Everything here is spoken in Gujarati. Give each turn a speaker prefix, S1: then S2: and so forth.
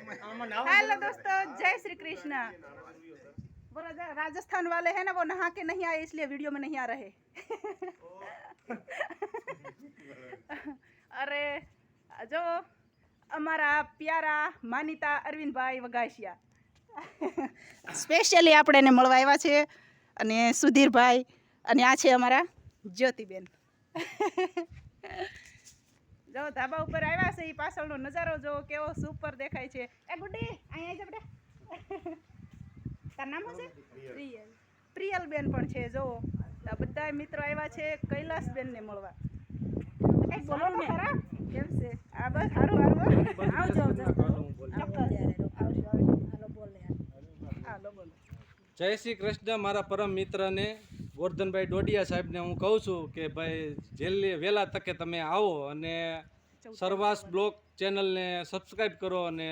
S1: हेलो दोस्तों, जय श्री कृष्ण। वो राजस्थान वाले हैं ना, वो नहा के नहीं आए इसलिए वीडियो में नहीं आ रहे। अरे जो અમારા પ્યારા માનીતા અરવિંદભાઈ વઘાસિયા સ્પેશિયલી આપણે એને મળવા આવ્યા છે, અને સુધીરભાઈ, અને આ છે અમારા જ્યોતિબેન. જો ધાબા ઉપર આવ્યા છે, એ પાછળનો નજારો જો કેવો સુપર દેખાય છે. એ ગુડી અહીંયા જ આપણે તાર નામ શું છે? પ્રિયલ. પ્રિયલબેન પણ છે. જો આ બધા મિત્રો આવ્યા છે કૈલાસબેનને મળવા. કંઈક બોલો તો ખરા, કેમ છે? આ બસ સારું સારું આવજો.
S2: જય શ્રી કૃષ્ણ. મારા પરમ મિત્રને ગોરધનભાઈ ડોડિયા સાહેબને હું કહું છું કે ભાઈ જલ્દી વહેલા તકે તમે આવો અને સરવાસ બ્લોગ ચેનલને સબસ્ક્રાઈબ કરો અને